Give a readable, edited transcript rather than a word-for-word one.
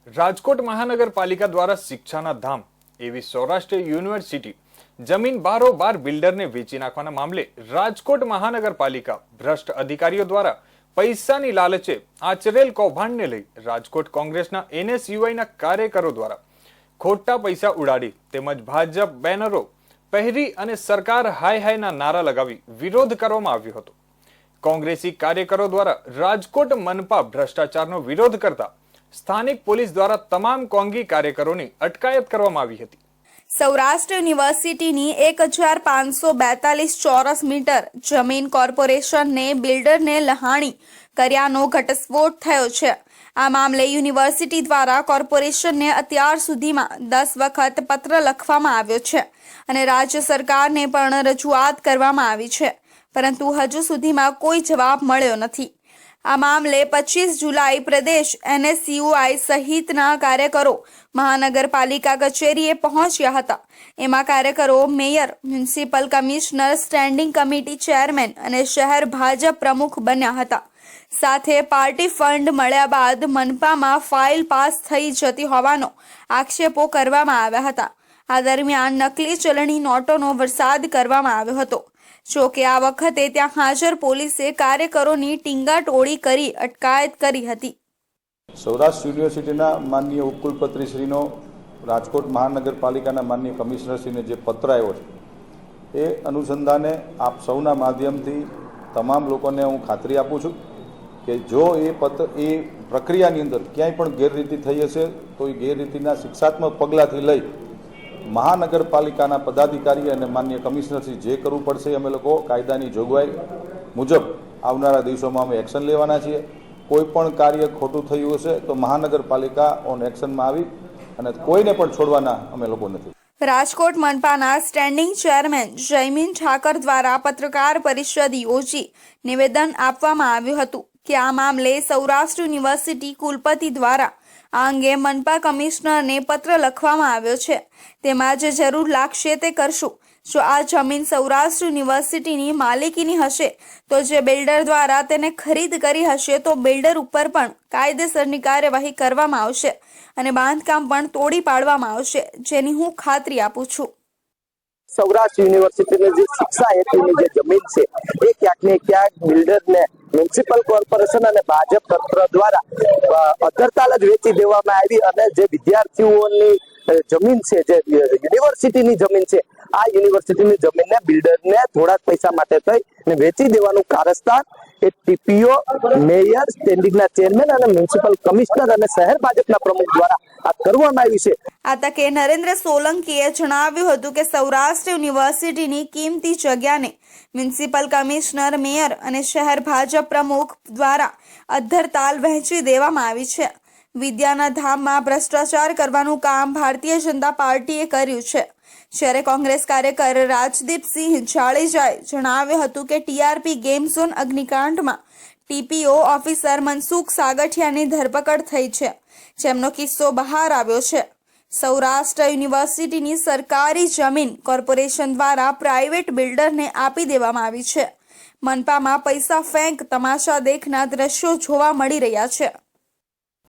રાજકોટ મહાનગરપાલિકા દ્વારા શિક્ષાના ધામ એવી સૌરાષ્ટ્ર યુનિવર્સિટી જમીન બારોબાર બિલ્ડરને વેચી નાખવાના મામલે રાજકોટ મહાનગરપાલિકા ભ્રષ્ટ અધિકારીઓ દ્વારા પૈસાની લાલચે આચરેલ કૌભાંડને લઈ રાજકોટ કોંગ્રેસના NSUIના કાર્યકરો દ્વારા ખોટા પૈસા ઉડાડી તેમજ ભાજપ બેનરો પહેરી અને સરકાર હાય હાયના નારા લગાવી વિરોધ કરવામાં આવ્યો હતો। કોંગ્રેસી કાર્યકરો દ્વારા રાજકોટ મનપા ભ્રષ્ટાચારનો વિરોધ કરતા સ્થાનિક પોલીસ દ્વારા તમામ કોંગી કાર્યકરોની અટકાયત કરવામાં આવી હતી। સૌરાષ્ટ્ર યુનિવર્સિટીની 1542 ચોરસ મીટર જમીન કોર્પોરેશનને બિલ્ડરને લહાણી કર્યાનો ઘટસ્ફોટ થયો છે। આ મામલે યુનિવર્સિટી દ્વારા કોર્પોરેશનને અત્યાર સુધીમાં 10 વખત પત્ર લખવામાં આવ્યો છે અને રાજ્ય સરકારને પણ રજૂઆત કરવામાં આવી છે, પરંતુ હજુ સુધીમાં કોઈ જવાબ મળ્યો નથી। આ મામલે 25 જુલાઈ પ્રદેશ NSUI સહિતના કાર્યકરો મહાનગરપાલિકા કચેરીએ પહોંચ્યા હતા। એમાં કાર્યકરો mayor, municipal commissioner, standing committee chairman અને શહેર ભાજપ પ્રમુખ બન્યા હતા। સાથે પાર્ટી ફંડ મળ્યા બાદ મનપામાં ફાઇલ પાસ થઈ જતી હોવાનો આક્ષેપો કરવામાં આવ્યા હતા। આ દરમિયાન નકલી ચલણી નોટોનો વરસાદ કરવામાં આવ્યો હતો। જો કે આ વખતે ત્યાં હાજર પોલીસે કાર્યકરોની ટીંગાટોળી કરી અટકાયત કરી હતી। સૌરાષ્ટ્ર યુનિવર્સિટીના માનનીય ઉપકુલપતિશ્રીનો રાજકોટ મહાનગરપાલિકાના માનનીય કમિશનરશ્રીને જે પત્ર આવ્યો છે એ અનુસંધાને આપ સૌના માધ્યમથી તમામ લોકોને હું ખાતરી આપું છું કે જો એ પ્રક્રિયાની અંદર ક્યાંય પણ ગેરરીતિ થઈ હશે તો એ ગેરરીતિના શિક્ષાત્મક પગલાંથી લઈ મહાનગરપાલિકાના પદાધિકારી અને માનનીય કમિશનરશ્રી જે કરવું પડશે અમે લોકો કાયદાની જોગવાઈ મુજબ આવનારા દિવસોમાં અમે એક્શન લેવાના છીએ। કોઈ પણ કાર્ય ખોટું થયું હશે તો મહાનગરપાલિકા ઓન એક્શનમાં આવી અને કોઈને પણ છોડવાના અમે લોકો નથી। રાજકોટ મનપાના સ્ટેન્ડિંગ ચેરમેન જયમીન ઠાકર દ્વારા પત્રકાર પરિષદ યોજી નિવેદન આપવામાં આવ્યું હતું કે આ મામલે સૌરાષ્ટ્ર યુનિવર્સિટી કુલપતિ દ્વારા આ અંગે મનપા કમિશનરને પત્ર લખવામાં આવ્યો છે। તેમાં જે જરૂર લાગશે તે કરશું। જો આ જમીન સૌરાષ્ટ્ર યુનિવર્સિટીની માલિકીની હશે તો જે બિલ્ડર દ્વારા તેને ખરીદ કરી હશે તો બિલ્ડર ઉપર પણ કાયદેસરની કાર્યવાહી કરવામાં આવશે અને બાંધકામ પણ તોડી પાડવામાં આવશે, જેની હું ખાતરી આપું છું। સૌરાષ્ટ્ર યુનિવર્સિટીની જે શિક્ષા હેતુની જે જમીન છે એ ક્યાંક ને ક્યાંક બિલ્ડરને મ્યુનિસિપલ કોર્પોરેશન અને ભાજપ તંત્ર દ્વારા અધરતાલ જ વેચી દેવામાં આવી અને જે વિદ્યાર્થીઓની જમીન છે, જે યુનિવર્સિટીની જમીન છે, આ યુનિવર્સિટીની જમીનને બિલ્ડરને થોડાક પૈસા માટે થઈ અને વેચી દેવાનું કારસ્તાન એ TPO, મેયર, સ્ટેન્ડિંગના ચેરમેન અને મ્યુનિસિપલ કમિશનર અને શહેર ભાજપના પ્રમુખ દ્વારા આ કરવામાં આવ્યું છે। આ તકે નરેન્દ્ર સોલંકીએ જણાવ્યું હતું કે સૌરાષ્ટ્ર યુનિવર્સિટીની કિંમતી જગ્યાને મ્યુનિસિપલ કમિશનર, મેયર અને શહેર ભાજપ પ્રમુખ દ્વારા અધ્ધરતાલ વહેંચી દેવામાં આવી છે। વિદ્યાના ધામમાં ભ્રષ્ટાચાર કરવાનું કામ ભારતીય જનતા પાર્ટીએ કર્યું છે, જ્યારે કોંગ્રેસ કાર્યકર રાજદીપસિંહ જાડેજાએ જણાવ્યું હતું કે TRP ગેમ ઝોન અગ્નિકાંડમાં TPO ઓફિસર મનસુખ સાગઠિયાની ધરપકડ થઈ છે, જેમનો કિસ્સો બહાર આવ્યો છે। સૌરાષ્ટ્ર યુનિવર્સિટીની સરકારી જમીન કોર્પોરેશન દ્વારા પ્રાઇવેટ બિલ્ડરને આપી દેવામાં આવી છે। મનપામાં પૈસા ફેંક તમાશા દેખના દ્રશ્યો જોવા મળી રહ્યા છે।